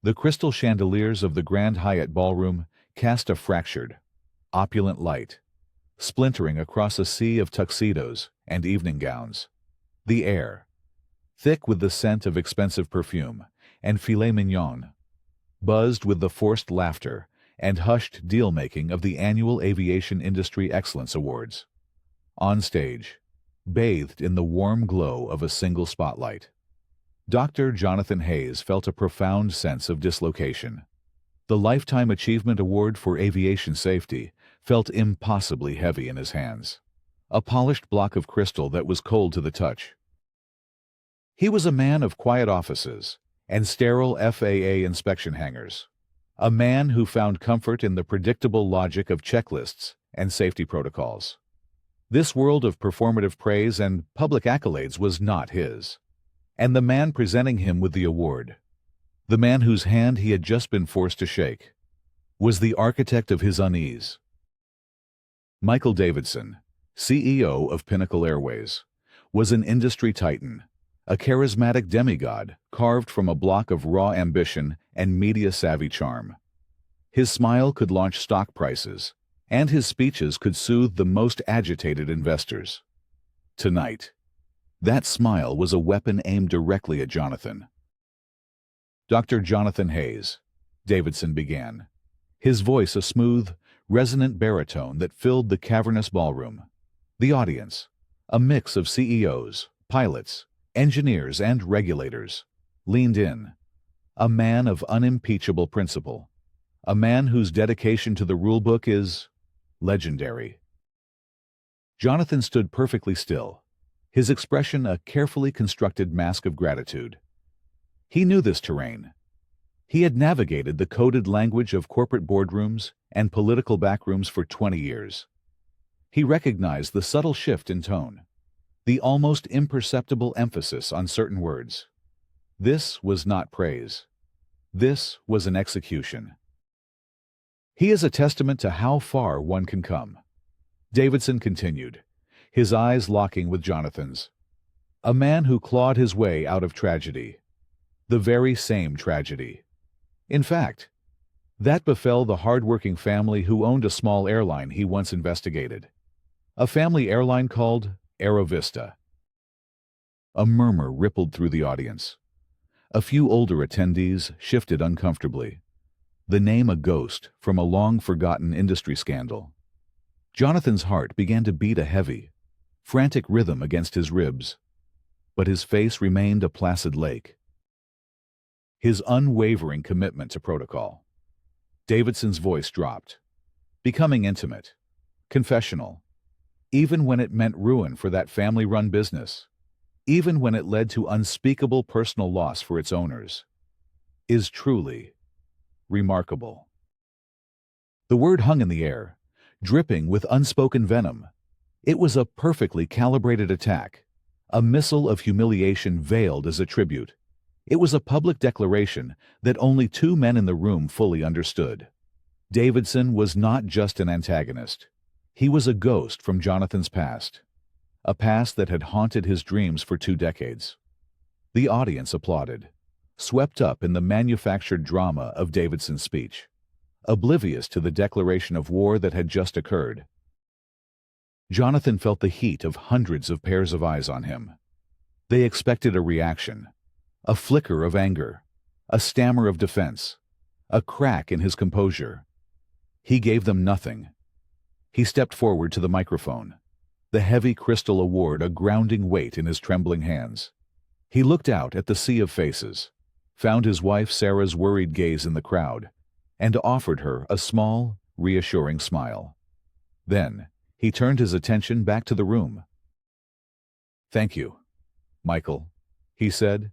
The crystal chandeliers of the Grand Hyatt ballroom cast a fractured, opulent light, splintering across a sea of tuxedos and evening gowns. The air, thick with the scent of expensive perfume and filet mignon, buzzed with the forced laughter and hushed deal-making of the annual Aviation Industry Excellence Awards. On stage, bathed in the warm glow of a single spotlight, Dr. Jonathan Hayes felt a profound sense of dislocation. The Lifetime Achievement Award for Aviation Safety felt impossibly heavy in his hands, a polished block of crystal that was cold to the touch. He was a man of quiet offices and sterile FAA inspection hangars, a man who found comfort in the predictable logic of checklists and safety protocols. This world of performative praise and public accolades was not his. And the man presenting him with the award, the man whose hand he had just been forced to shake, was the architect of his unease. Michael Davidson, CEO of Pinnacle Airways, was an industry titan, a charismatic demigod carved from a block of raw ambition and media-savvy charm. His smile could launch stock prices, and his speeches could soothe the most agitated investors. Tonight, that smile was a weapon aimed directly at Jonathan. "Dr. Jonathan Hayes," Davidson began, his voice a smooth, resonant baritone that filled the cavernous ballroom. The audience, a mix of CEOs, pilots, engineers, and regulators, leaned in. A man of unimpeachable principle, a man whose dedication to the rulebook is legendary. Jonathan stood perfectly still, his expression a carefully constructed mask of gratitude. He knew this terrain. He had navigated the coded language of corporate boardrooms and political backrooms for 20 years. He recognized the subtle shift in tone, the almost imperceptible emphasis on certain words. This was not praise. This was an execution. "He is a testament to how far one can come," Davidson continued, his eyes locking with Jonathan's. "A man who clawed his way out of tragedy. The very same tragedy. In fact, that befell the hard-working family who owned a small airline he once investigated. A family airline called Aerovista." A murmur rippled through the audience. A few older attendees shifted uncomfortably, the name a ghost from a long-forgotten industry scandal. Jonathan's heart began to beat a heavy, frantic rhythm against his ribs, but his face remained a placid lake. His unwavering commitment to protocol. Davidson's voice dropped, becoming intimate, confessional, even when it meant ruin for that family-run business, even when it led to unspeakable personal loss for its owners, is truly remarkable. The word hung in the air, dripping with unspoken venom. It was a perfectly calibrated attack, a missile of humiliation veiled as a tribute. It was a public declaration that only two men in the room fully understood. Davidson was not just an antagonist. He was a ghost from Jonathan's past, a past that had haunted his dreams for 2 decades. The audience applauded, swept up in the manufactured drama of Davidson's speech, oblivious to the declaration of war that had just occurred. Jonathan felt the heat of hundreds of pairs of eyes on him. They expected a reaction, a flicker of anger, a stammer of defense, a crack in his composure. He gave them nothing. He stepped forward to the microphone, the heavy crystal award a grounding weight in his trembling hands. He looked out at the sea of faces, found his wife Sarah's worried gaze in the crowd, and offered her a small, reassuring smile. Then, he turned his attention back to the room. "Thank you, Michael," he said,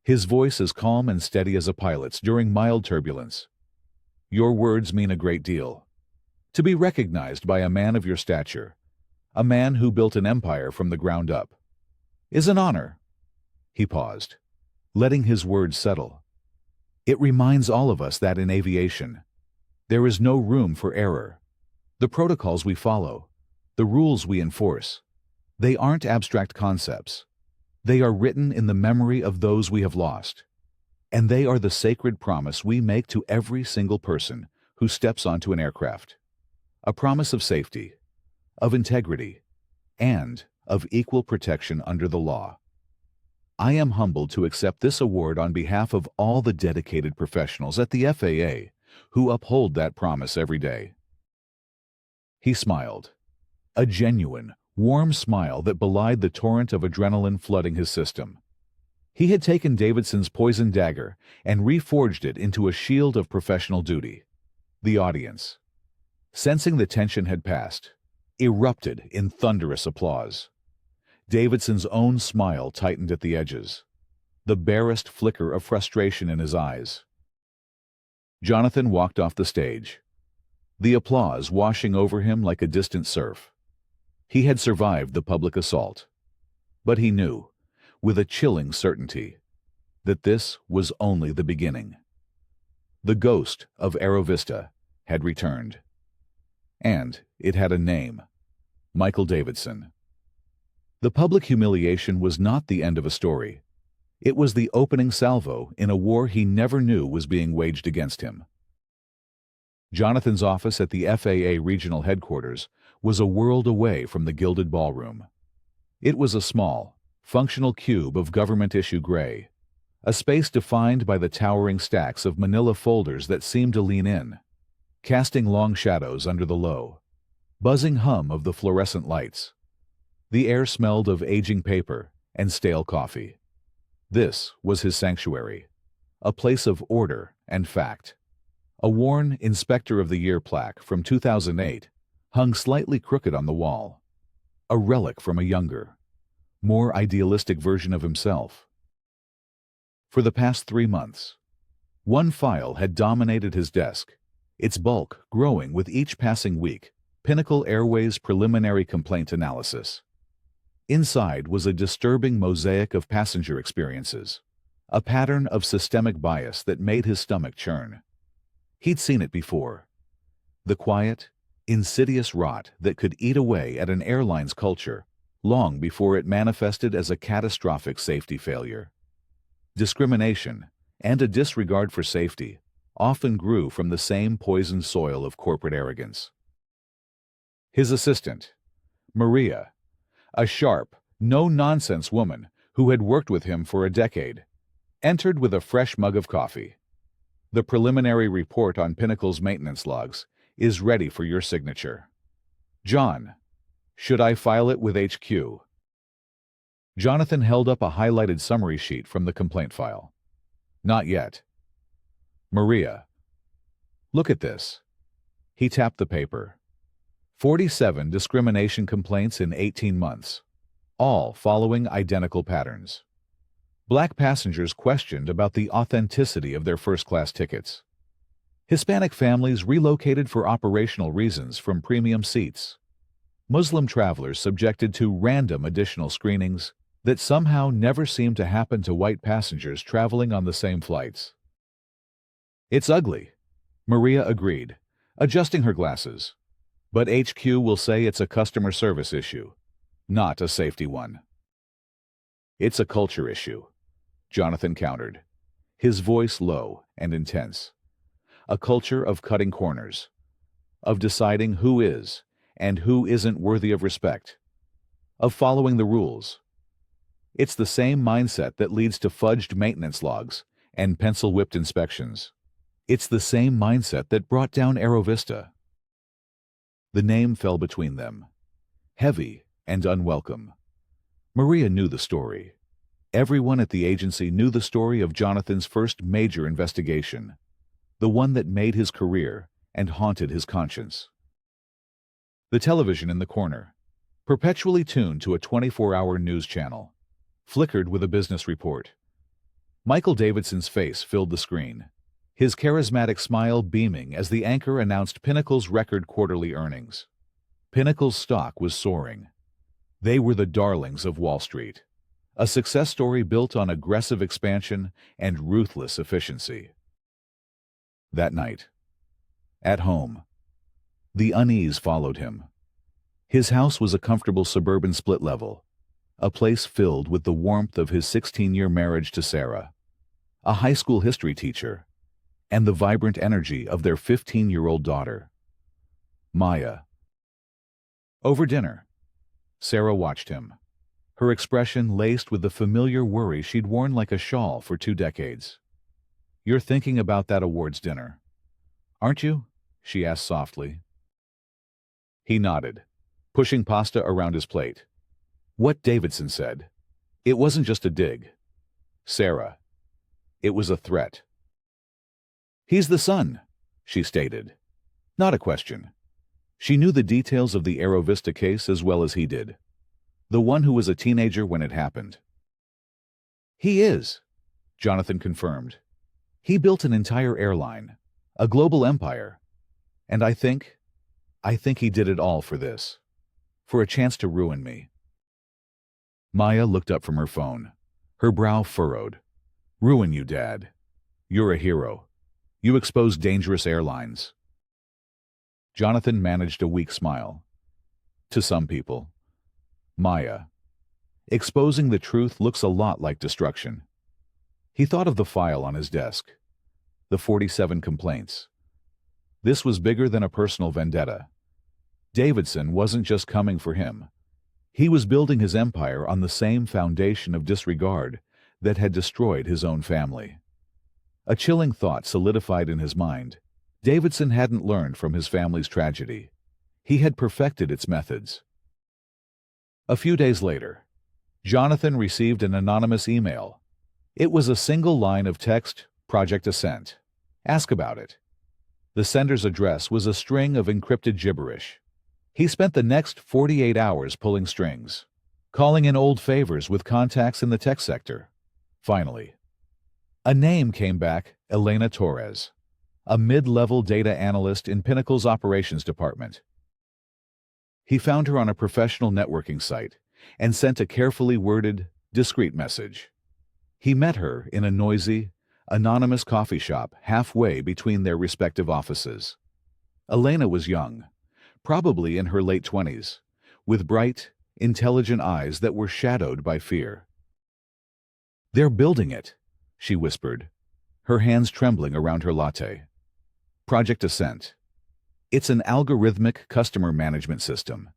his voice as calm and steady as a pilot's during mild turbulence. "Your words mean a great deal. To be recognized by a man of your stature, a man who built an empire from the ground up, is an honor." He paused, letting his words settle. "It reminds all of us that in aviation, there is no room for error. The protocols we follow, the rules we enforce, they aren't abstract concepts. They are written in the memory of those we have lost. And they are the sacred promise we make to every single person who steps onto an aircraft. A promise of safety, of integrity, and of equal protection under the law. I am humbled to accept this award on behalf of all the dedicated professionals at the FAA who uphold that promise every day. He smiled, a genuine, warm smile that belied the torrent of adrenaline flooding his system. He had taken Davidson's poisoned dagger and reforged it into a shield of professional duty. The audience, sensing the tension had passed, erupted in thunderous applause. Davidson's own smile tightened at the edges, the barest flicker of frustration in his eyes. Jonathan walked off the stage, the applause washing over him like a distant surf. He had survived the public assault, but he knew, with a chilling certainty, that this was only the beginning. The ghost of Aero Vista had returned, and it had a name: Michael Davidson. The public humiliation was not the end of a story. It was the opening salvo in a war he never knew was being waged against him. Jonathan's office at the FAA regional headquarters was a world away from the gilded ballroom. It was a small, functional cube of government-issue gray, a space defined by the towering stacks of manila folders that seemed to lean in, casting long shadows under the low, buzzing hum of the fluorescent lights. The air smelled of aging paper and stale coffee. This was his sanctuary, a place of order and fact. A worn Inspector of the Year plaque from 2008 hung slightly crooked on the wall, a relic from a younger, more idealistic version of himself. For the past 3 months, one file had dominated his desk, its bulk growing with each passing week: Pinnacle Airways preliminary complaint analysis. Inside was a disturbing mosaic of passenger experiences, a pattern of systemic bias that made his stomach churn. He'd seen it before. The quiet, insidious rot that could eat away at an airline's culture long before it manifested as a catastrophic safety failure. Discrimination and a disregard for safety often grew from the same poisoned soil of corporate arrogance. His assistant, Maria, a sharp, no-nonsense woman who had worked with him for a decade, entered with a fresh mug of coffee. The preliminary report on Pinnacle's maintenance logs is ready for your signature. John, should I file it with HQ? Jonathan held up a highlighted summary sheet from the complaint file. Not yet. Maria, look at this. He tapped the paper. 47 discrimination complaints in 18 months, all following identical patterns. Black passengers questioned about the authenticity of their first-class tickets. Hispanic families relocated for operational reasons from premium seats. Muslim travelers subjected to random additional screenings that somehow never seemed to happen to white passengers traveling on the same flights. It's ugly, Maria agreed, adjusting her glasses. But HQ will say it's a customer service issue, not a safety one. It's a culture issue, Jonathan countered, his voice low and intense. A culture of cutting corners, of deciding who is and who isn't worthy of respect, of following the rules. It's the same mindset that leads to fudged maintenance logs and pencil-whipped inspections. It's the same mindset that brought down Aero Vista. The name fell between them, heavy and unwelcome. Maria knew the story. Everyone at the agency knew the story of Jonathan's first major investigation, the one that made his career and haunted his conscience. The television in the corner, perpetually tuned to a 24-hour news channel, flickered with a business report. Michael Davidson's face filled the screen, his charismatic smile beaming as the anchor announced Pinnacle's record quarterly earnings. Pinnacle's stock was soaring. They were the darlings of Wall Street, a success story built on aggressive expansion and ruthless efficiency. That night, at home, the unease followed him. His house was a comfortable suburban split-level, a place filled with the warmth of his 16-year marriage to Sarah. a high school history teacher, and the vibrant energy of their 15-year-old daughter, Maya. Over dinner, Sarah watched him, her expression laced with the familiar worry she'd worn like a shawl for 2 decades. "You're thinking about that awards dinner, aren't you?" she asked softly. He nodded, pushing pasta around his plate. "What Davidson said. It wasn't just a dig, Sarah. It was a threat." "He's the son," she stated. Not a question. She knew the details of the Aerovista case as well as he did. The one who was a teenager when it happened. "He is," Jonathan confirmed. "He built an entire airline, a global empire. And I think he did it all for this. For a chance to ruin me." Maya looked up from her phone, her brow furrowed. "Ruin you, Dad. You're a hero. You exposed dangerous airlines." Jonathan managed a weak smile. "To some people. Maya, exposing the truth looks a lot like destruction." He thought of the file on his desk. The 47 complaints. This was bigger than a personal vendetta. Davidson wasn't just coming for him. He was building his empire on the same foundation of disregard that had destroyed his own family. A chilling thought solidified in his mind. Davidson hadn't learned from his family's tragedy. He had perfected its methods. A few days later, Jonathan received an anonymous email. It was a single line of text, "Project Ascent. Ask about it." The sender's address was a string of encrypted gibberish. He spent the next 48 hours pulling strings, calling in old favors with contacts in the tech sector. Finally, a name came back: Elena Torres, a mid-level data analyst in Pinnacle's operations department. He found her on a professional networking site and sent a carefully worded, discreet message. He met her in a noisy, anonymous coffee shop halfway between their respective offices. Elena was young, probably in her late 20s, with bright, intelligent eyes that were shadowed by fear. "They're building it," she whispered, her hands trembling around her latte. "Project Ascent. It's an algorithmic customer management system.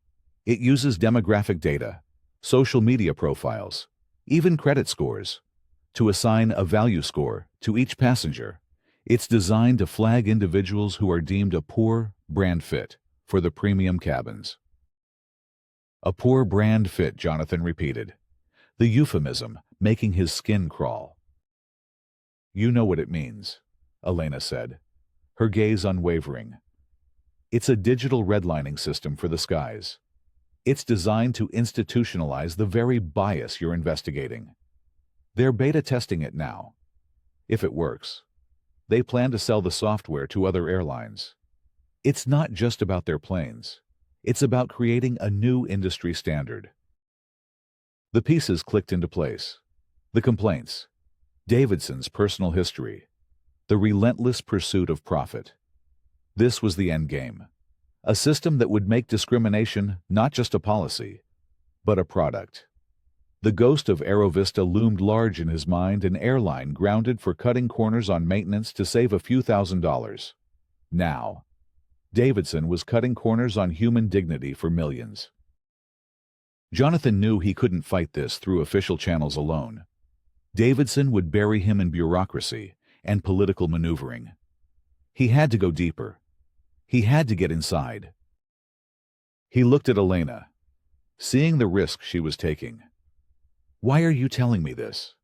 It uses demographic data, social media profiles, even credit scores, to assign a value score to each passenger. It's designed to flag individuals who are deemed a poor brand fit for the premium cabins." "A poor brand fit," Jonathan repeated, the euphemism making his skin crawl. "You know what it means," Elena said, her gaze unwavering. "It's a digital redlining system for the skies. It's designed to institutionalize the very bias you're investigating. They're beta testing it now. If it works, they plan to sell the software to other airlines. It's not just about their planes. It's about creating a new industry standard." The pieces clicked into place. The complaints, Davidson's personal history, the relentless pursuit of profit. This was the end game. A system that would make discrimination not just a policy, but a product. The ghost of Aerovista loomed large in his mind, an airline grounded for cutting corners on maintenance to save a few $1,000s. Now, Davidson was cutting corners on human dignity for millions. Jonathan knew he couldn't fight this through official channels alone. Davidson would bury him in bureaucracy and political maneuvering. He had to go deeper. He had to get inside. He looked at Elena, seeing the risk she was taking. "Why are you telling me this?"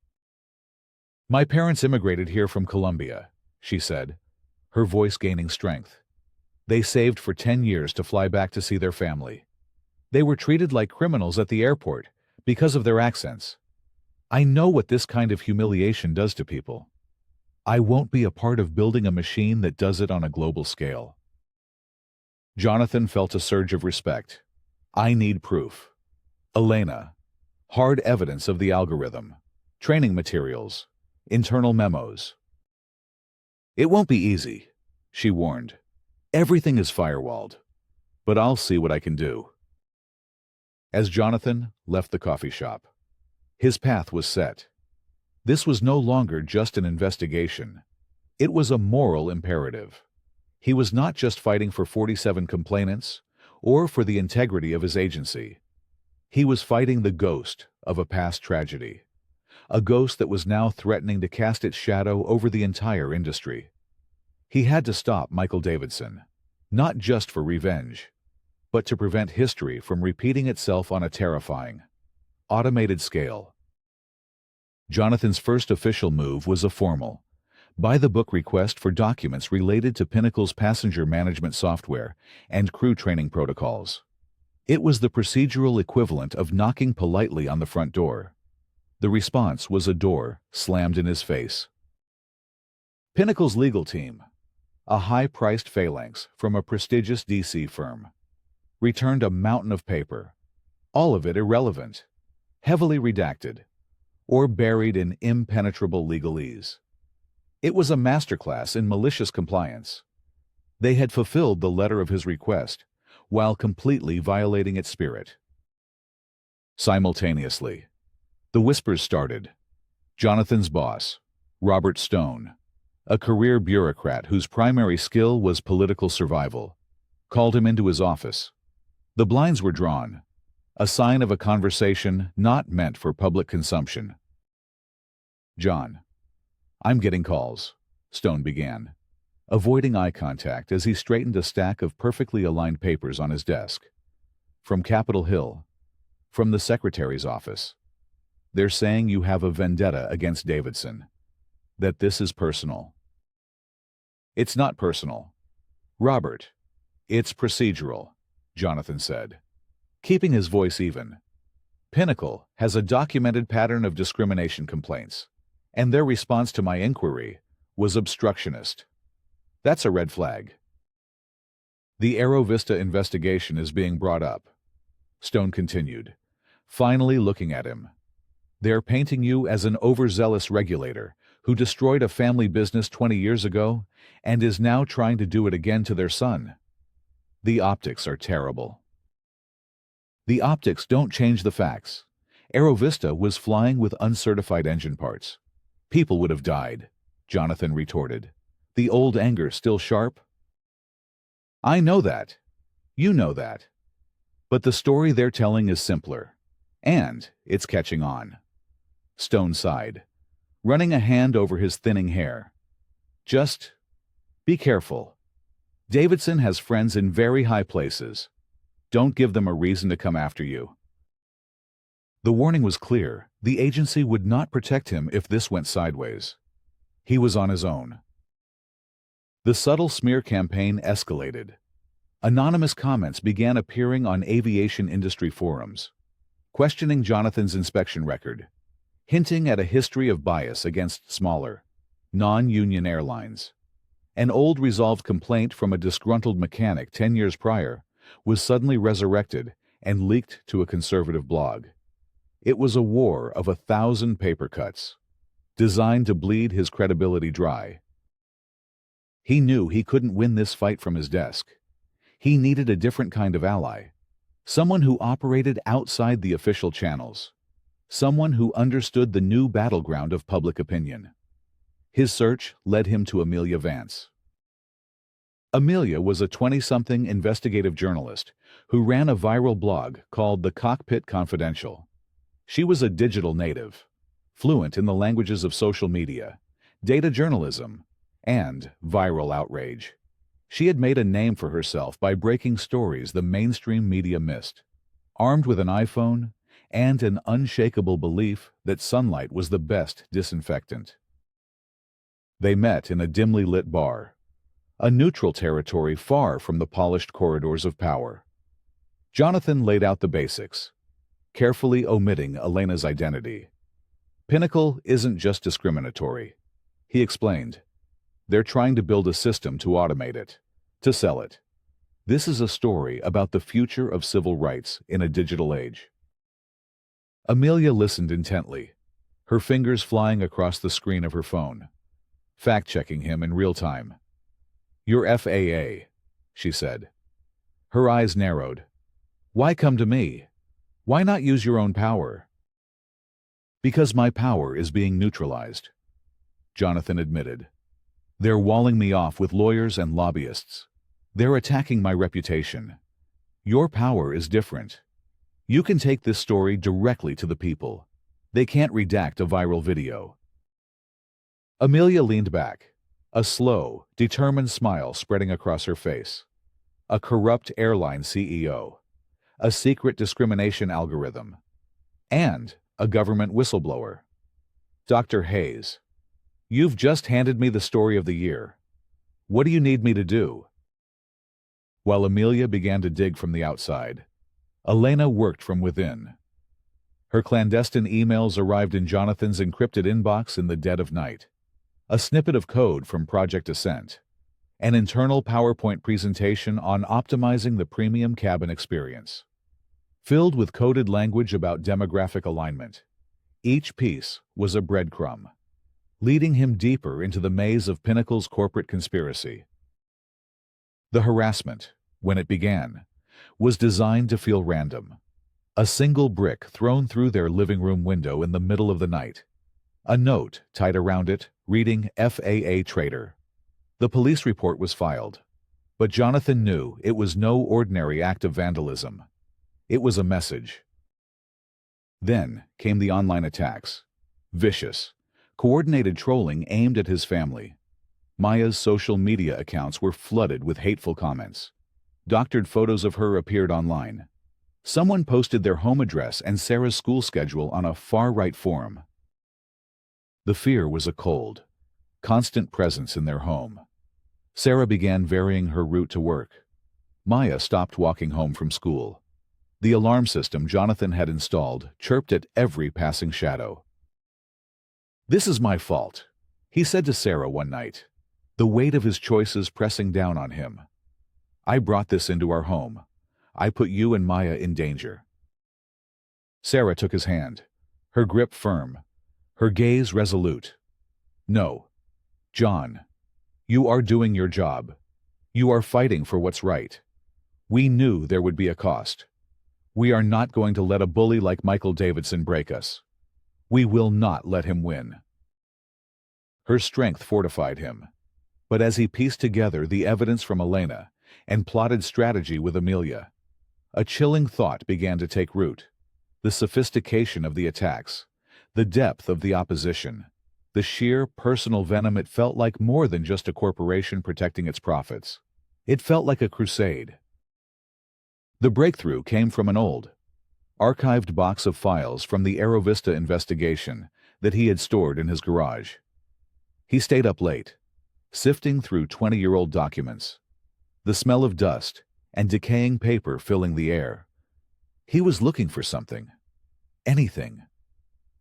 "My parents immigrated here from Colombia," she said, her voice gaining strength. "They saved for 10 years to fly back to see their family. They were treated like criminals at the airport because of their accents. I know what this kind of humiliation does to people. I won't be a part of building a machine that does it on a global scale." Jonathan felt a surge of respect. "I need proof. Elena, hard evidence of the algorithm, training materials, internal memos." "It won't be easy," she warned. "Everything is firewalled, but I'll see what I can do." As Jonathan left the coffee shop, his path was set. This was no longer just an investigation. It was a moral imperative. He was not just fighting for 47 complainants or for the integrity of his agency. He was fighting the ghost of a past tragedy, a ghost that was now threatening to cast its shadow over the entire industry. He had to stop Michael Davidson, not just for revenge, but to prevent history from repeating itself on a terrifying, automated scale. Jonathan's first official move was a formal, by-the-book request for documents related to Pinnacle's passenger management software and crew training protocols. It was the procedural equivalent of knocking politely on the front door. The response was a door slammed in his face. Pinnacle's legal team, a high-priced phalanx from a prestigious D.C. firm, returned a mountain of paper, all of it irrelevant, heavily redacted, or buried in impenetrable legalese. It was a masterclass in malicious compliance. They had fulfilled the letter of his request, while completely violating its spirit. Simultaneously, the whispers started. Jonathan's boss, Robert Stone, a career bureaucrat whose primary skill was political survival, called him into his office. The blinds were drawn, a sign of a conversation not meant for public consumption. "John, I'm getting calls," Stone began, avoiding eye contact as he straightened a stack of perfectly aligned papers on his desk. "From Capitol Hill, from the secretary's office. They're saying you have a vendetta against Davidson, that this is personal." "It's not personal, Robert. It's procedural," Jonathan said, keeping his voice even. "Pinnacle has a documented pattern of discrimination complaints, and their response to my inquiry was obstructionist. That's a red flag." "The Aero Vista investigation is being brought up," Stone continued, finally looking at him. "They're painting you as an overzealous regulator who destroyed a family business 20 years ago and is now trying to do it again to their son. The optics are terrible." "The optics don't change the facts. Aero Vista was flying with uncertified engine parts. People would have died," Jonathan retorted, the old anger still sharp. "I know that. You know that. But the story they're telling is simpler, and it's catching on." Stone sighed, running a hand over his thinning hair. "Just be careful. Davidson has friends in very high places. Don't give them a reason to come after you." The warning was clear. The agency would not protect him if this went sideways. He was on his own. The subtle smear campaign escalated. Anonymous comments began appearing on aviation industry forums, questioning Jonathan's inspection record, hinting at a history of bias against smaller, non-union airlines. An old resolved complaint from a disgruntled mechanic 10 years prior was suddenly resurrected and leaked to a conservative blog. It was a war of 1,000 paper cuts, designed to bleed his credibility dry. He knew he couldn't win this fight from his desk. He needed a different kind of ally, someone who operated outside the official channels, someone who understood the new battleground of public opinion. His search led him to Amelia Vance. Amelia was a 20-something investigative journalist who ran a viral blog called The Cockpit Confidential. She was a digital native, fluent in the languages of social media, data journalism, and viral outrage. She had made a name for herself by breaking stories the mainstream media missed, armed with an iPhone and an unshakable belief that sunlight was the best disinfectant. They met in a dimly lit bar, a neutral territory far from the polished corridors of power. Jonathan laid out the basics, carefully omitting Elena's identity. "Pinnacle isn't just discriminatory," he explained. "They're trying to build a system to automate it, to sell it. This is a story about the future of civil rights in a digital age." Amelia listened intently, her fingers flying across the screen of her phone, fact-checking him in real time. "Your FAA," she said. Her eyes narrowed. "Why come to me? Why not use your own power?" Because my power is being neutralized, Jonathan admitted. They're walling me off with lawyers and lobbyists. They're attacking my reputation. Your power is different. You can take this story directly to the people. They can't redact a viral video. Amelia leaned back, a slow, determined smile spreading across her face. A corrupt airline CEO, a secret discrimination algorithm, and a government whistleblower. Dr. Hayes, you've just handed me the story of the year. What do you need me to do? While Amelia began to dig from the outside, Elena worked from within. Her clandestine emails arrived in Jonathan's encrypted inbox in the dead of night. A snippet of code from Project Ascent. An internal PowerPoint presentation on optimizing the premium cabin experience. Filled with coded language about demographic alignment. Each piece was a breadcrumb, leading him deeper into the maze of Pinnacle's corporate conspiracy. The harassment, when it began, was designed to feel random. A single brick thrown through their living room window in the middle of the night. A note tied around it, reading FAA traitor. The police report was filed, but Jonathan knew it was no ordinary act of vandalism. It was a message. Then came the online attacks. Vicious, coordinated trolling aimed at his family. Maya's social media accounts were flooded with hateful comments. Doctored photos of her appeared online. Someone posted their home address and Sarah's school schedule on a far-right forum. The fear was a cold, constant presence in their home. Sarah began varying her route to work. Maya stopped walking home from school. The alarm system Jonathan had installed chirped at every passing shadow. "This is my fault," he said to Sarah one night, the weight of his choices pressing down on him. "I brought this into our home. I put you and Maya in danger." Sarah took his hand, her grip firm, her gaze resolute. "No, John. You are doing your job. You are fighting for what's right. We knew there would be a cost. We are not going to let a bully like Michael Davidson break us. We will not let him win." Her strength fortified him. But as he pieced together the evidence from Elena and plotted strategy with Amelia, a chilling thought began to take root. The sophistication of the attacks, the depth of the opposition, the sheer personal venom. It felt like more than just a corporation protecting its profits. It felt like a crusade. The breakthrough came from an old, archived box of files from the Aerovista investigation that he had stored in his garage. He stayed up late, sifting through 20-year-old documents, the smell of dust and decaying paper filling the air. He was looking for something, anything,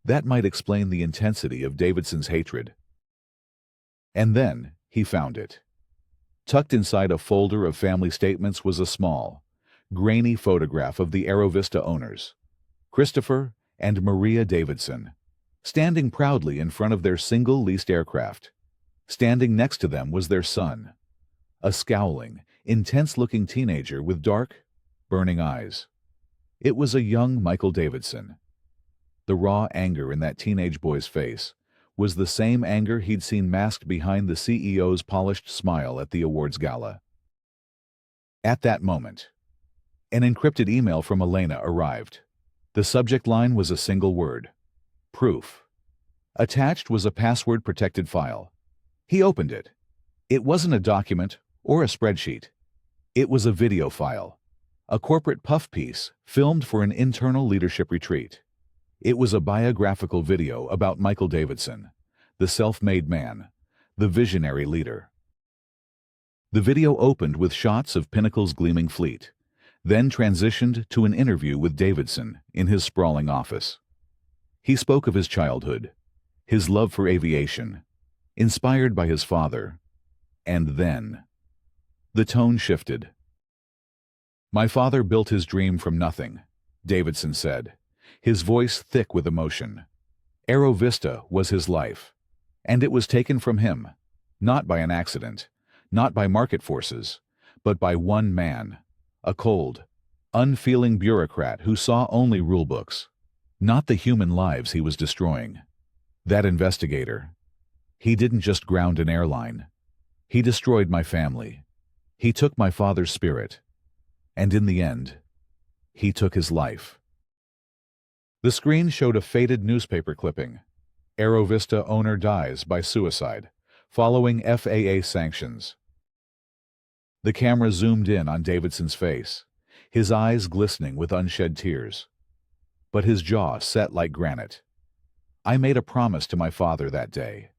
that might explain the intensity of Davidson's hatred. And then he found it. Tucked inside a folder of family statements was a small, grainy photograph of the Aerovista owners, Christopher and Maria Davidson, standing proudly in front of their single leased aircraft. Standing next to them was their son, a scowling, intense-looking teenager with dark, burning eyes. It was a young Michael Davidson. The raw anger in that teenage boy's face was the same anger he'd seen masked behind the CEO's polished smile at the awards gala. At that moment, an encrypted email from Elena arrived. The subject line was a single word: proof. Attached was a password-protected file. He opened it. It wasn't a document or a spreadsheet. It was a video file, a corporate puff piece filmed for an internal leadership retreat. It was a biographical video about Michael Davidson, the self-made man, the visionary leader. The video opened with shots of Pinnacle's gleaming fleet, then transitioned to an interview with Davidson in his sprawling office. He spoke of his childhood, his love for aviation, inspired by his father, and then the tone shifted. "My father built his dream from nothing," Davidson said, his voice thick with emotion. "Aerovista was his life, and it was taken from him, not by an accident, not by market forces, but by one man, a cold, unfeeling bureaucrat who saw only rulebooks. not the human lives he was destroying. That investigator, he didn't just ground an airline. He destroyed my family. He took my father's spirit. And in the end, he took his life. The screen showed a faded newspaper clipping. Aerovista owner dies by suicide, following FAA sanctions. The camera zoomed in on Davidson's face, his eyes glistening with unshed tears. But his jaw set like granite. I made a promise to my father that day.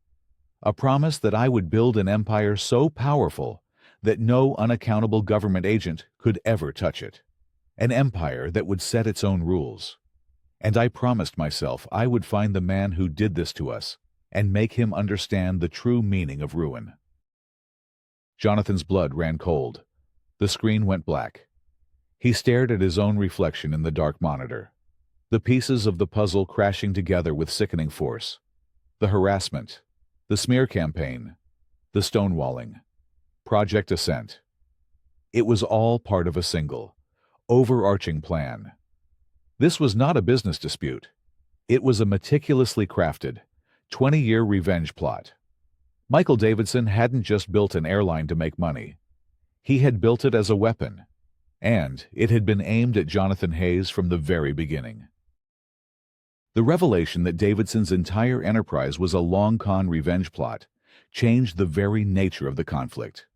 A promise that I would build an empire so powerful that no unaccountable government agent could ever touch it. An empire that would set its own rules. And I promised myself I would find the man who did this to us and make him understand the true meaning of ruin. Jonathan's blood ran cold. The screen went black. He stared at his own reflection in the dark monitor. The pieces of the puzzle crashing together with sickening force. The harassment, the smear campaign, the stonewalling, Project Ascent. It was all part of a single, overarching plan. This was not a business dispute. It was a meticulously crafted, 20-year revenge plot. Michael Davidson hadn't just built an airline to make money. He had built it as a weapon, and it had been aimed at Jonathan Hayes from the very beginning. The revelation that Davidson's entire enterprise was a long-con revenge plot changed the very nature of the conflict.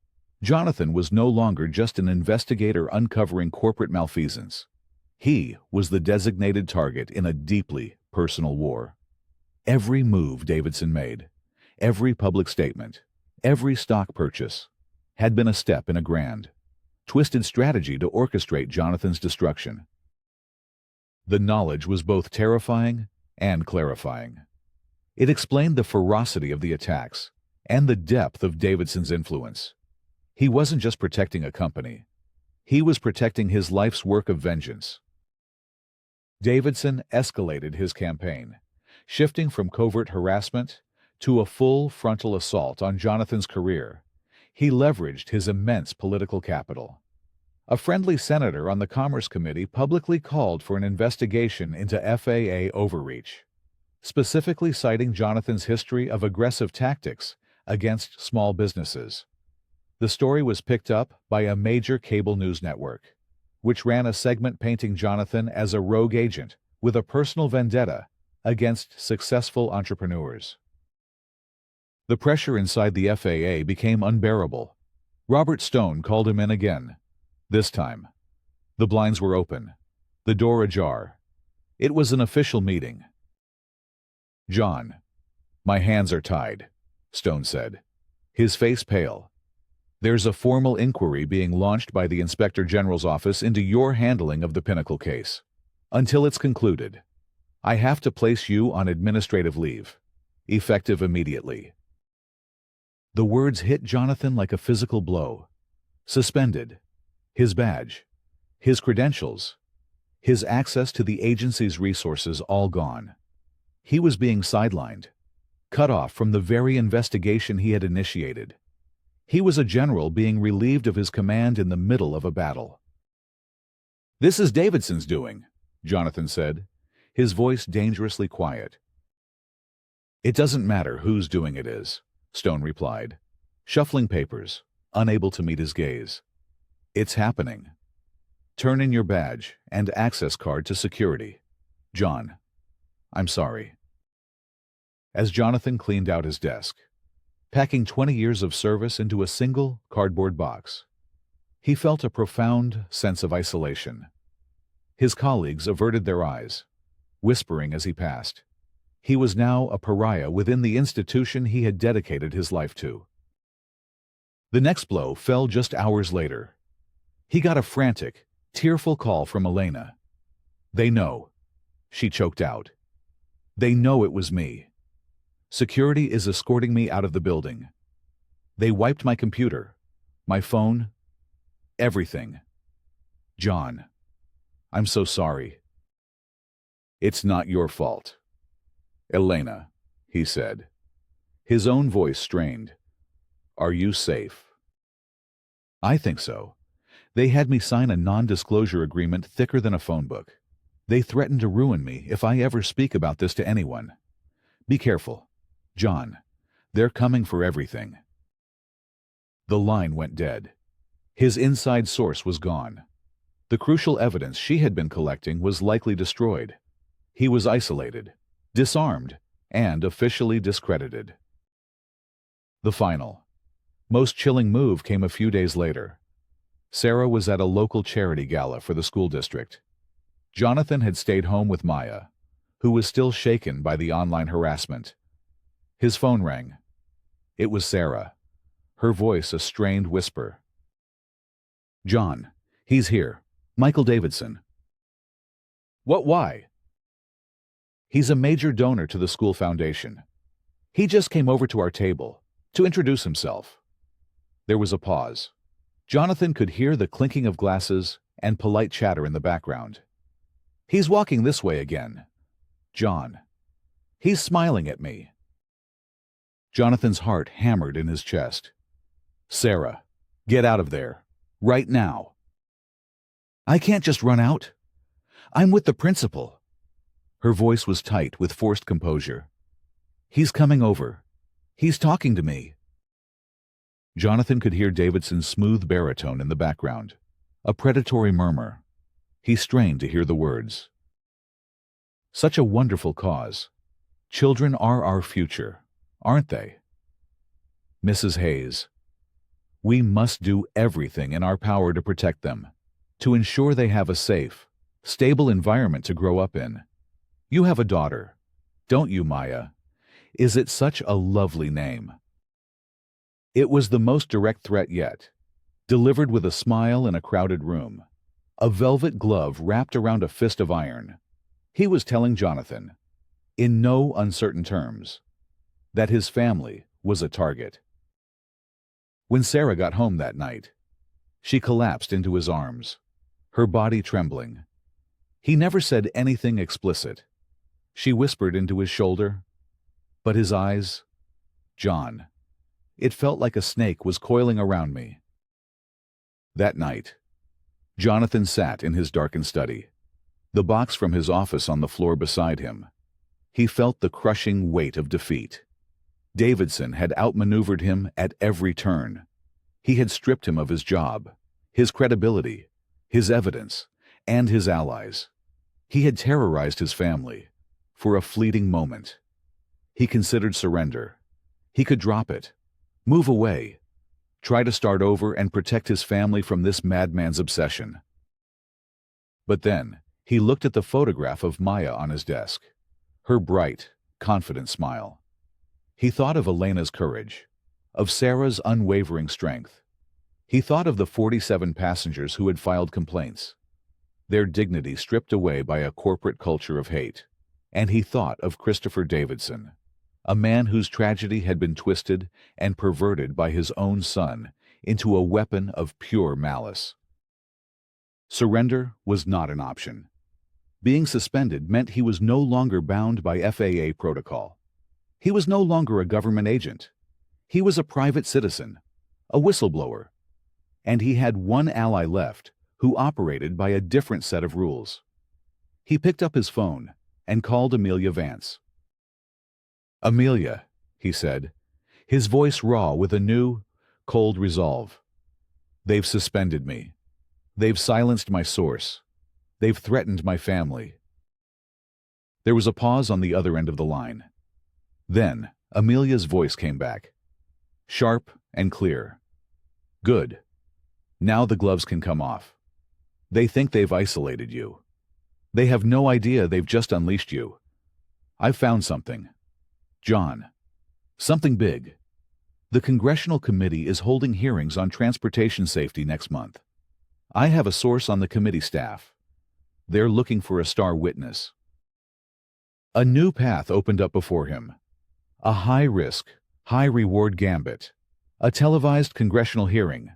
Jonathan was no longer just an investigator uncovering corporate malfeasance. He was the designated target in a deeply personal war. Every move Davidson made, every public statement, every stock purchase, had been a step in a grand, twisted strategy to orchestrate Jonathan's destruction. The knowledge was both terrifying and clarifying. It explained the ferocity of the attacks and the depth of Davidson's influence. He wasn't just protecting a company. He was protecting his life's work of vengeance. Davidson escalated his campaign, shifting from covert harassment to a full frontal assault on Jonathan's career. He leveraged his immense political capital. A friendly senator on the Commerce Committee publicly called for an investigation into FAA overreach, specifically citing Jonathan's history of aggressive tactics against small businesses. The story was picked up by a major cable news network, which ran a segment painting Jonathan as a rogue agent with a personal vendetta against successful entrepreneurs. The pressure inside the FAA became unbearable. Robert Stone called him in again. This time, the blinds were open, the door ajar. It was an official meeting. "John, my hands are tied," Stone said, his face pale. "There's a formal inquiry being launched by the Inspector General's office into your handling of the Pinnacle case. Until it's concluded, I have to place you on administrative leave, effective immediately." The words hit Jonathan like a physical blow. Suspended. His badge, his credentials, his access to the agency's resources all gone. He was being sidelined, cut off from the very investigation he had initiated. He was a general being relieved of his command in the middle of a battle. "This is Davidson's doing," Jonathan said, his voice dangerously quiet. "It doesn't matter whose doing it is," Stone replied, shuffling papers, unable to meet his gaze. "It's happening. Turn in your badge and access card to security. John, I'm sorry." As Jonathan cleaned out his desk, packing 20 years of service into a single cardboard box, he felt a profound sense of isolation. His colleagues averted their eyes, whispering as he passed. He was now a pariah within the institution he had dedicated his life to. The next blow fell just hours later. He got a frantic, tearful call from Elena. "They know," she choked out. "They know it was me. Security is escorting me out of the building. They wiped my computer, my phone, everything. John, I'm so sorry." "It's not your fault." "Elena," he said, his own voice strained. "Are you safe?" "I think so. They had me sign a non-disclosure agreement thicker than a phone book. They threaten to ruin me if I ever speak about this to anyone. Be careful. John. They're coming for everything." The line went dead. His inside source was gone. The crucial evidence she had been collecting was likely destroyed. He was isolated, disarmed, and officially discredited. The final, most chilling move came a few days later. Sarah was at a local charity gala for the school district. Jonathan had stayed home with Maya, who was still shaken by the online harassment. His phone rang. It was Sarah, her voice a strained whisper. "John, he's here. Michael Davidson." "What, why?" "He's a major donor to the school foundation. He just came over to our table to introduce himself." There was a pause. Jonathan could hear the clinking of glasses and polite chatter in the background. "He's walking this way again. John. He's smiling at me." Jonathan's heart hammered in his chest. "Sarah, get out of there. Right now." "I can't just run out. I'm with the principal." Her voice was tight with forced composure. "He's coming over. He's talking to me." Jonathan could hear Davidson's smooth baritone in the background, a predatory murmur. He strained to hear the words. "Such a wonderful cause. Children are our future, aren't they? Mrs. Hayes, we must do everything in our power to protect them, to ensure they have a safe, stable environment to grow up in. You have a daughter, don't you, Maya? Is it such a lovely name?" It was the most direct threat yet, delivered with a smile in a crowded room, a velvet glove wrapped around a fist of iron. He was telling Jonathan, in no uncertain terms, that his family was a target. When Sarah got home that night, she collapsed into his arms, her body trembling. He never said anything explicit. She whispered into his shoulder, but his eyes, "John, it felt like a snake was coiling around me." That night, Jonathan sat in his darkened study, the box from his office on the floor beside him. He felt the crushing weight of defeat. Davidson had outmaneuvered him at every turn. He had stripped him of his job, his credibility, his evidence, and his allies. He had terrorized his family for a fleeting moment. He considered surrender. He could drop it, move away, try to start over and protect his family from this madman's obsession. But then, he looked at the photograph of Maya on his desk, her bright, confident smile. He thought of Elena's courage, of Sarah's unwavering strength. He thought of the 47 passengers who had filed complaints, their dignity stripped away by a corporate culture of hate. And he thought of Christopher Davidson, a man whose tragedy had been twisted and perverted by his own son into a weapon of pure malice. Surrender was not an option. Being suspended meant he was no longer bound by FAA protocol. He was no longer a government agent. He was a private citizen, a whistleblower. And he had one ally left who operated by a different set of rules. He picked up his phone and called Amelia Vance. "Amelia," he said, his voice raw with a new, cold resolve. "They've suspended me. They've silenced my source. They've threatened my family." There was a pause on the other end of the line. Then, Amelia's voice came back, sharp and clear. "Good. Now the gloves can come off. They think they've isolated you. They have no idea they've just unleashed you. I've found something. John. Something big. The Congressional Committee is holding hearings on transportation safety next month. I have a source on the committee staff. They're looking for a star witness." A new path opened up before him. A high-risk, high-reward gambit. A televised congressional hearing.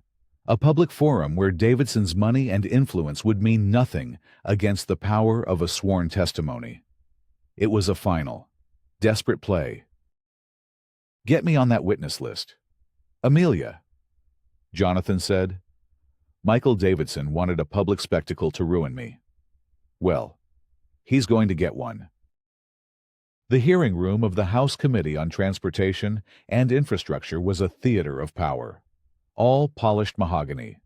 A public forum where Davidson's money and influence would mean nothing against the power of a sworn testimony. It was a final, desperate play. "Get me on that witness list." "Amelia," Jonathan said. "Michael Davidson wanted a public spectacle to ruin me. Well, He's going to get one. The hearing room of the House Committee on Transportation and Infrastructure was a theater of power. All polished mahogany,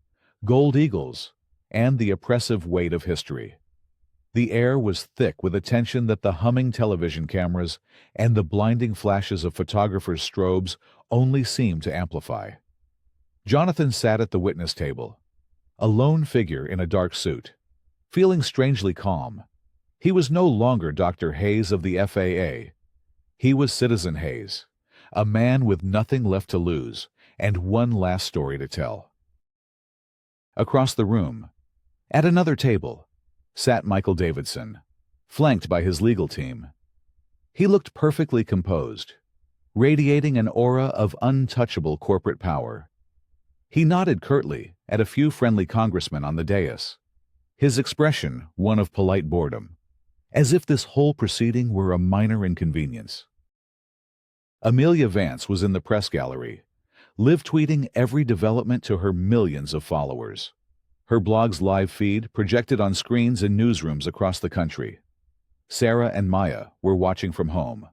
gold eagles, and the oppressive weight of history. The air was thick with attention that the humming television cameras and the blinding flashes of photographers' strobes only seemed to amplify. Jonathan sat at the witness table, a lone figure in a dark suit, feeling strangely calm. He was no longer Dr. Hayes of the FAA. He was Citizen Hayes, a man with nothing left to lose and one last story to tell. Across the room, at another table, sat Michael Davidson, flanked by his legal team. He looked perfectly composed, radiating an aura of untouchable corporate power. He nodded curtly at a few friendly congressmen on the dais, his expression one of polite boredom, as if this whole proceeding were a minor inconvenience. Amelia Vance was in the press gallery, live-tweeting every development to her millions of followers. Her blog's live feed projected on screens in newsrooms across the country. Sarah and Maya were watching from home,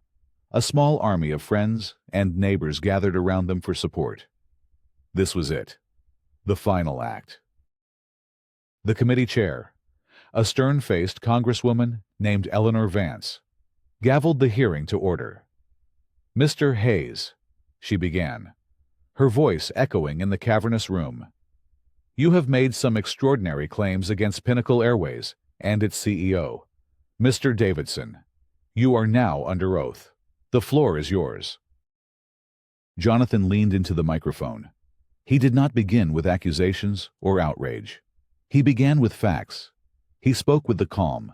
a small army of friends and neighbors gathered around them for support. This was it, the final act. The committee chair, a stern-faced congresswoman named Eleanor Vance, gavelled the hearing to order. "Mr. Hayes," she began, her voice echoing in the cavernous room, "you have made some extraordinary claims against Pinnacle Airways and its CEO. Mr. Davidson, you are now under oath. The floor is yours." Jonathan leaned into the microphone. He did not begin with accusations or outrage. He began with facts. He spoke with the calm,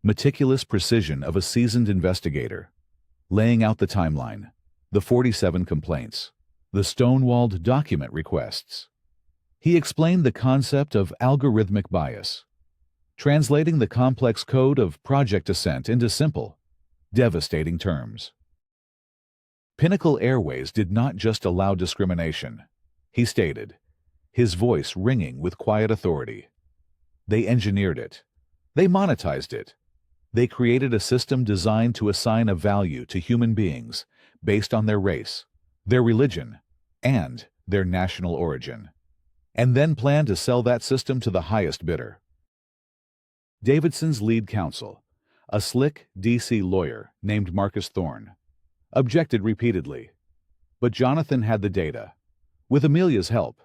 meticulous precision of a seasoned investigator, laying out the timeline, the 47 complaints, the stonewalled document requests. He explained the concept of algorithmic bias, translating the complex code of Project Ascent into simple, devastating terms. Pinnacle Airways did not just allow discrimination, he stated, his voice ringing with quiet authority. They engineered it. They monetized it. They created a system designed to assign a value to human beings based on their race, their religion, and their national origin, and then planned to sell that system to the highest bidder. Davidson's lead counsel, a slick D.C. lawyer named Marcus Thorne, objected repeatedly. But Jonathan had the data. With Amelia's help,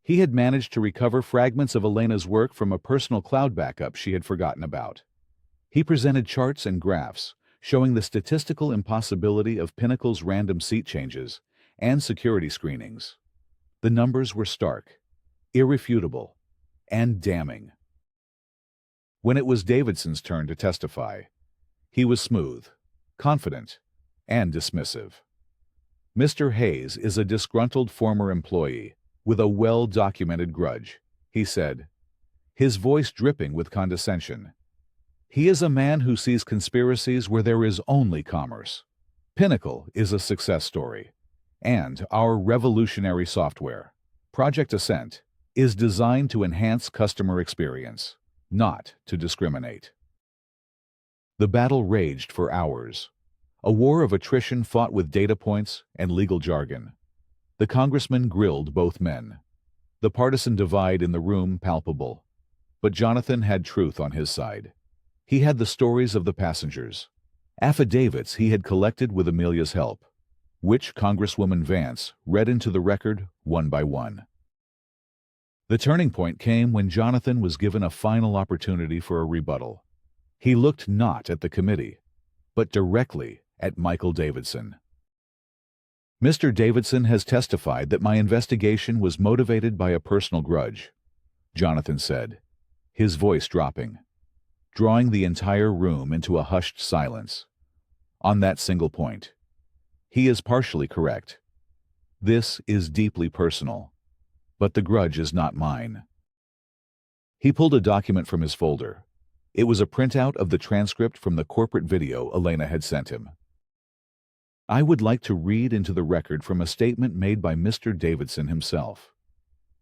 he had managed to recover fragments of Elena's work from a personal cloud backup she had forgotten about. He presented charts and graphs showing the statistical impossibility of Pinnacle's random seat changes and security screenings. The numbers were stark, irrefutable, and damning. When it was Davidson's turn to testify, he was smooth, confident, and dismissive. "Mr. Hayes is a disgruntled former employee with a well-documented grudge," he said, his voice dripping with condescension. "He is a man who sees conspiracies where there is only commerce. Pinnacle is a success story, and our revolutionary software, Project Ascent, is designed to enhance customer experience, not to discriminate." The battle raged for hours, a war of attrition fought with data points and legal jargon. The congressman grilled both men, the partisan divide in the room palpable. But Jonathan had truth on his side. He had the stories of the passengers, affidavits he had collected with Amelia's help, which Congresswoman Vance read into the record one by one. The turning point came when Jonathan was given a final opportunity for a rebuttal. He looked not at the committee, but directly at Michael Davidson. "Mr. Davidson has testified that my investigation was motivated by a personal grudge," Jonathan said, his voice dropping, drawing the entire room into a hushed silence. "On that single point, he is partially correct. This is deeply personal, but the grudge is not mine." He pulled a document from his folder. It was a printout of the transcript from the corporate video Elena had sent him. "I would like to read into the record from a statement made by Mr. Davidson himself."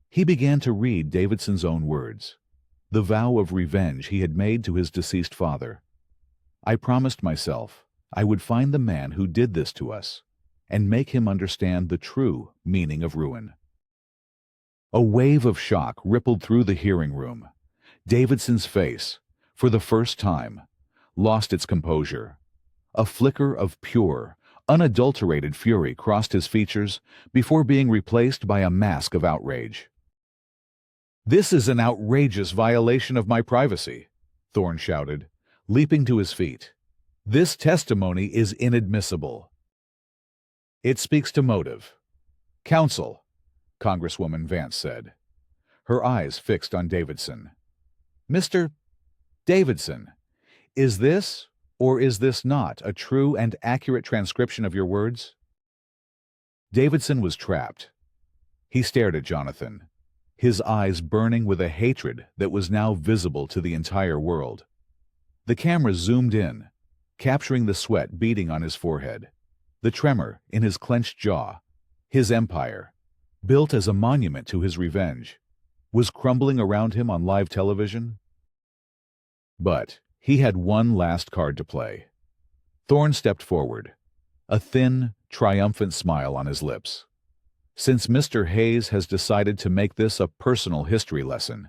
He began to read Davidson's own words, the vow of revenge he had made to his deceased father. I promised myself I would find the man who did this to us and make him understand the true meaning of ruin. A wave of shock rippled through the hearing room. Davidson's face, for the first time, lost its composure. A flicker of pure, unadulterated fury crossed his features before being replaced by a mask of outrage. "This is an outrageous violation of my privacy," Thorne shouted, leaping to his feet. "This testimony is inadmissible." "It speaks to motive." "Counsel," Congresswoman Vance said, her eyes fixed on Davidson. "Mr. Davidson, is this or is this not a true and accurate transcription of your words?" Davidson was trapped. He stared at Jonathan, his eyes burning with a hatred that was now visible to the entire world. The camera zoomed in, capturing the sweat beading on his forehead, the tremor in his clenched jaw. His empire, built as a monument to his revenge, was crumbling around him on live television. But he had one last card to play. Thorne stepped forward, a thin, triumphant smile on his lips. "Since Mr. Hayes has decided to make this a personal history lesson,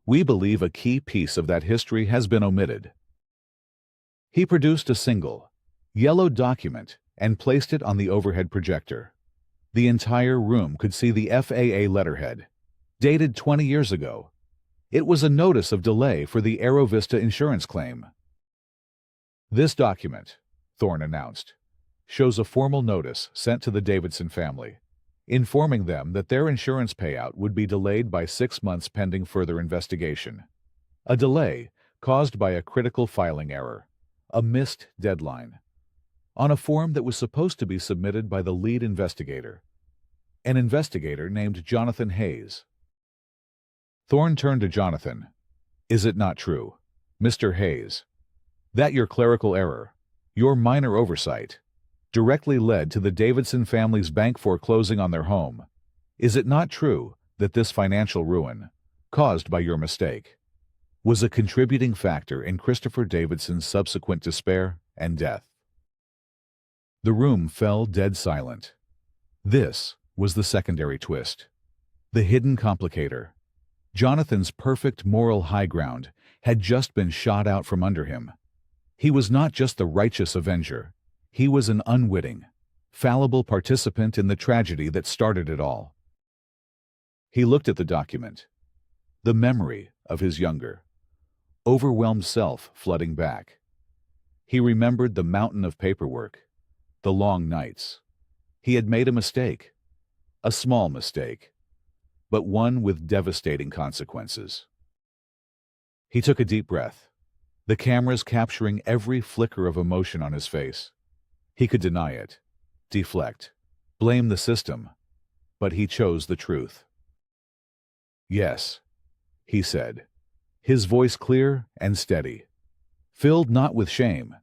we believe a key piece of that history has been omitted." He produced a single, yellowed document and placed it on the overhead projector. The entire room could see the FAA letterhead, dated 20 years ago. It was a notice of delay for the AeroVista insurance claim. "This document," Thorne announced, "shows a formal notice sent to the Davidson family, informing them that their insurance payout would be delayed by 6 months pending further investigation. A delay caused by a critical filing error, a missed deadline, on a form that was supposed to be submitted by the lead investigator, an investigator named Jonathan Hayes." Thorne turned to Jonathan. "Is it not true, Mr. Hayes, that your clerical error, your minor oversight, directly led to the Davidson family's bank foreclosing on their home? Is it not true that this financial ruin, caused by your mistake, was a contributing factor in Christopher Davidson's subsequent despair and death?" The room fell dead silent. This was the secondary twist, the hidden complicator. Jonathan's perfect moral high ground had just been shot out from under him. He was not just the righteous avenger. He was an unwitting, fallible participant in the tragedy that started it all. He looked at the document, the memory of his younger, overwhelmed self flooding back. He remembered the mountain of paperwork, the long nights. He had made a mistake, a small mistake, but one with devastating consequences. He took a deep breath, the cameras capturing every flicker of emotion on his face. He could deny it, deflect, blame the system, but he chose the truth. "Yes," he said, his voice clear and steady, filled not with shame,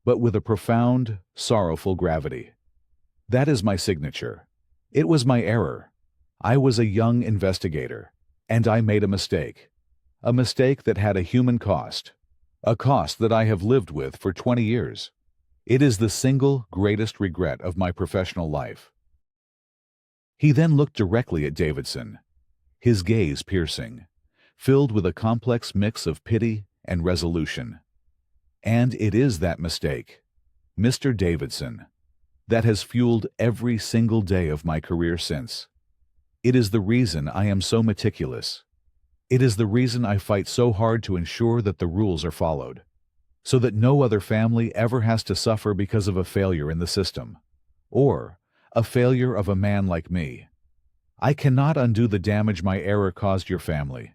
but with a profound, sorrowful gravity. "That is my signature. It was my error. I was a young investigator, and I made a mistake that had a human cost, a cost that I have lived with for 20 years. It is the single greatest regret of my professional life." He then looked directly at Davidson, his gaze piercing, filled with a complex mix of pity and resolution. "And it is that mistake, Mr. Davidson, that has fueled every single day of my career since. It is the reason I am so meticulous. It is the reason I fight so hard to ensure that the rules are followed, so that no other family ever has to suffer because of a failure in the system, or a failure of a man like me. I cannot undo the damage my error caused your family,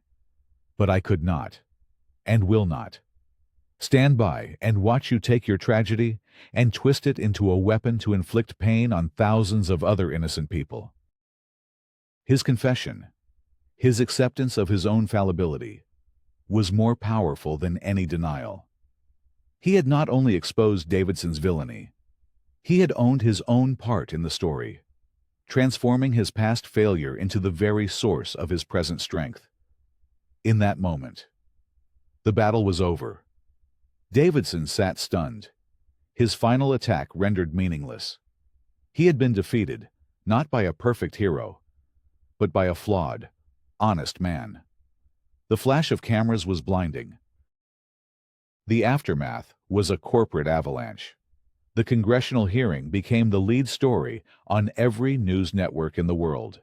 but I could not, and will not, stand by and watch you take your tragedy and twist it into a weapon to inflict pain on thousands of other innocent people." His confession, his acceptance of his own fallibility, was more powerful than any denial. He had not only exposed Davidson's villainy, he had owned his own part in the story, transforming his past failure into the very source of his present strength. In that moment, the battle was over. Davidson sat stunned, his final attack rendered meaningless. He had been defeated, not by a perfect hero, but by a flawed, honest man. The flash of cameras was blinding. The aftermath was a corporate avalanche. The congressional hearing became the lead story on every news network in the world.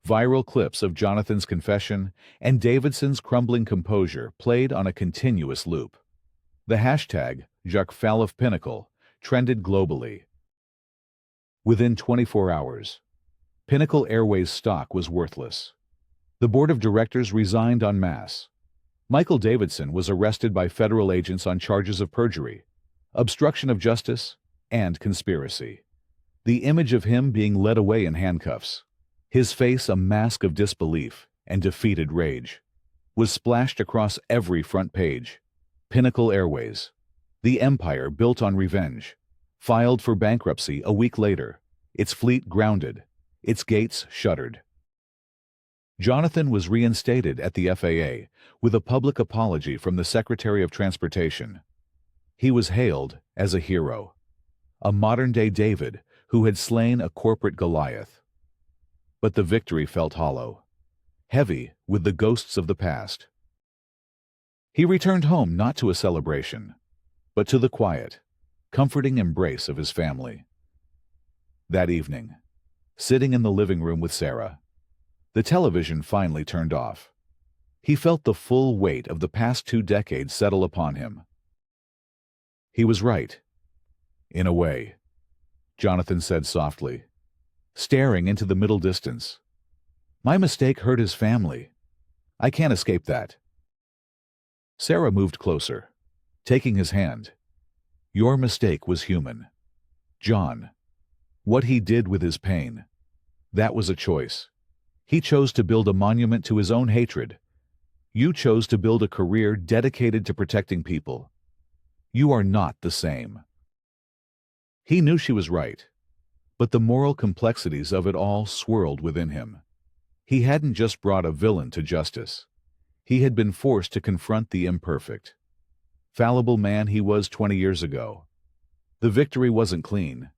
Viral clips of Jonathan's confession and Davidson's crumbling composure played on a continuous loop. The hashtag #JacquesFallofPinnacle trended globally. Within 24 hours, Pinnacle Airways stock was worthless. The board of directors resigned en masse. Michael Davidson was arrested by federal agents on charges of perjury, obstruction of justice, and conspiracy. The image of him being led away in handcuffs, his face a mask of disbelief and defeated rage, was splashed across every front page. Pinnacle Airways, the empire built on revenge, filed for bankruptcy a week later, its fleet grounded, its gates shuttered. Jonathan was reinstated at the FAA with a public apology from the Secretary of Transportation. He was hailed as a hero, a modern-day David who had slain a corporate Goliath. But the victory felt hollow, heavy with the ghosts of the past. He returned home not to a celebration, but to the quiet, comforting embrace of his family. That evening, sitting in the living room with Sarah, the television finally turned off. He felt the full weight of the past 2 decades settle upon him. He was right. In a way, Jonathan said softly, staring into the middle distance. My mistake hurt his family. I can't escape that. Sarah moved closer, taking his hand. Your mistake was human. John, what he did with his pain, that was a choice. He chose to build a monument to his own hatred. You chose to build a career dedicated to protecting people. You are not the same. He knew she was right, but the moral complexities of it all swirled within him. He hadn't just brought a villain to justice. He had been forced to confront the imperfect, fallible man he was 20 years ago. The victory wasn't clean.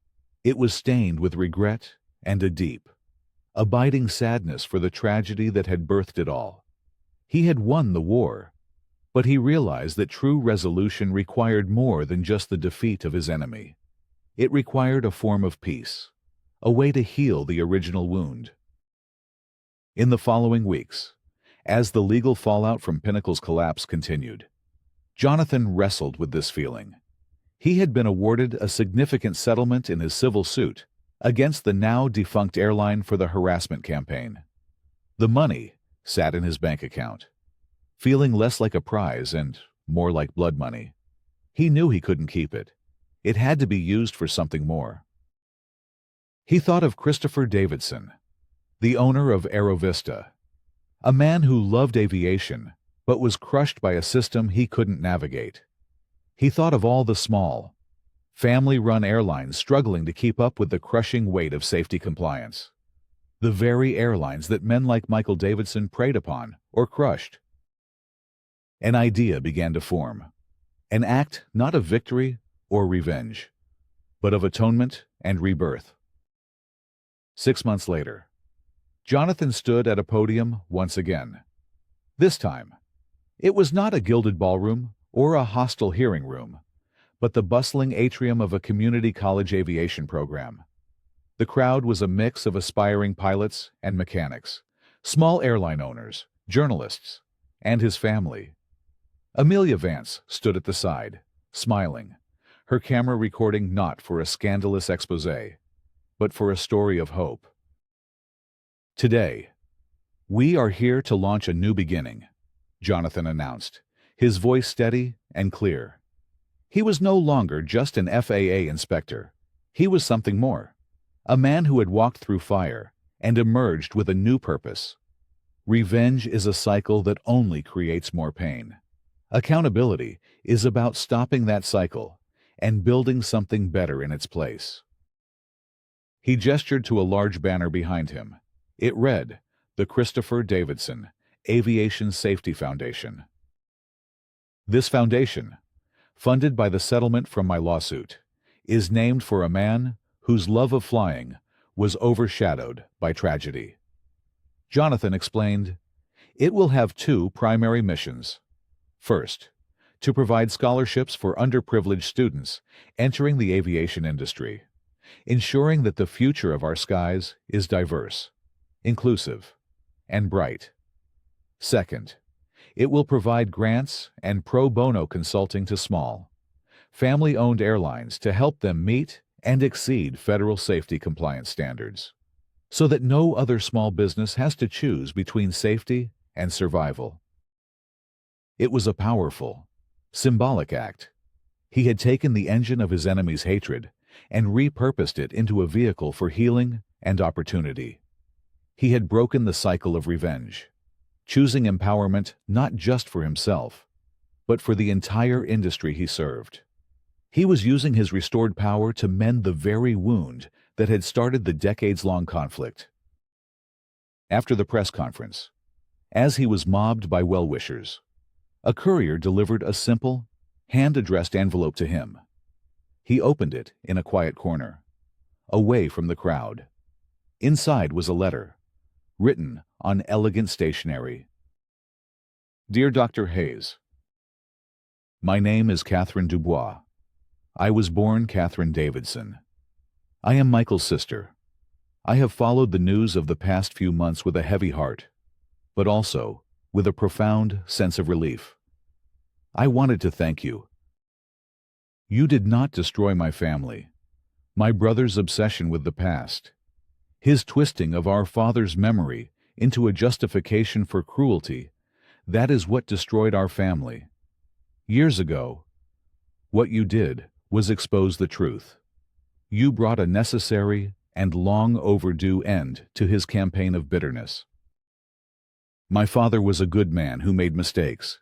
It was stained with regret and a deep, abiding sadness for the tragedy that had birthed it all. He had won the war, but he realized that true resolution required more than just the defeat of his enemy. It required a form of peace, a way to heal the original wound. In the following weeks, as the legal fallout from Pinnacle's collapse continued, Jonathan wrestled with this feeling. He had been awarded a significant settlement in his civil suit against the now-defunct airline for the harassment campaign. The money sat in his bank account, feeling less like a prize and more like blood money. He knew he couldn't keep it. It had to be used for something more. He thought of Christopher Davidson, the owner of Aerovista, a man who loved aviation but was crushed by a system he couldn't navigate. He thought of all the small, family-run airlines struggling to keep up with the crushing weight of safety compliance. The very airlines that men like Michael Davidson preyed upon or crushed. An idea began to form, an act not of victory or revenge, but of atonement and rebirth. 6 months later, Jonathan stood at a podium once again. This time, it was not a gilded ballroom or a hostile hearing room, but the bustling atrium of a community college aviation program. The crowd was a mix of aspiring pilots and mechanics, small airline owners, journalists, and his family. Amelia Vance stood at the side, smiling, her camera recording not for a scandalous exposé, but for a story of hope. Today, we are here to launch a new beginning, Jonathan announced, his voice steady and clear. He was no longer just an FAA inspector. He was something more, a man who had walked through fire and emerged with a new purpose. Revenge is a cycle that only creates more pain. Accountability is about stopping that cycle and building something better in its place. He gestured to a large banner behind him. It read, "The Christopher Davidson Aviation Safety Foundation." This foundation, funded by the settlement from my lawsuit, is named for a man whose love of flying was overshadowed by tragedy. Jonathan explained, "It will have two primary missions. First, to provide scholarships for underprivileged students entering the aviation industry, ensuring that the future of our skies is diverse, inclusive, and bright. Second, it will provide grants and pro bono consulting to small, family-owned airlines to help them meet and exceed federal safety compliance standards, so that no other small business has to choose between safety and survival." It was a powerful, symbolic act. He had taken the engine of his enemy's hatred and repurposed it into a vehicle for healing and opportunity. He had broken the cycle of revenge, choosing empowerment not just for himself, but for the entire industry he served. He was using his restored power to mend the very wound that had started the decades-long conflict. After the press conference, as he was mobbed by well-wishers, a courier delivered a simple, hand-addressed envelope to him. He opened it in a quiet corner, away from the crowd. Inside was a letter, written on elegant stationery. "Dear Dr. Hayes, my name is Catherine Dubois. I was born Catherine Davidson. I am Michael's sister. I have followed the news of the past few months with a heavy heart, but also with a profound sense of relief. I wanted to thank you. You did not destroy my family, my brother's obsession with the past, his twisting of our father's memory into a justification for cruelty. That is what destroyed our family. Years ago, what you did was expose the truth. You brought a necessary and long overdue end to his campaign of bitterness. My father was a good man who made mistakes.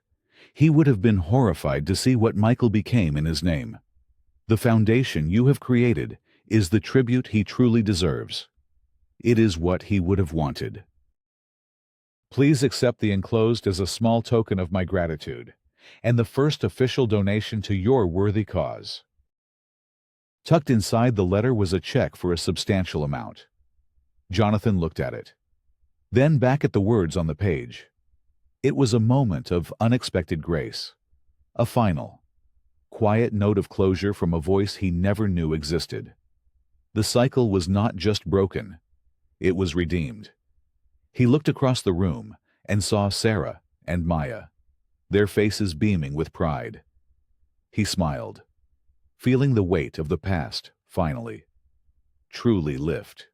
He would have been horrified to see what Michael became in his name. The foundation you have created is the tribute he truly deserves. It is what he would have wanted. Please accept the enclosed as a small token of my gratitude, and the first official donation to your worthy cause." Tucked inside the letter was a check for a substantial amount. Jonathan looked at it, then back at the words on the page. It was a moment of unexpected grace, a final, quiet note of closure from a voice he never knew existed. The cycle was not just broken, it was redeemed. He looked across the room and saw Sarah and Maya, their faces beaming with pride. He smiled, feeling the weight of the past, finally, truly lift.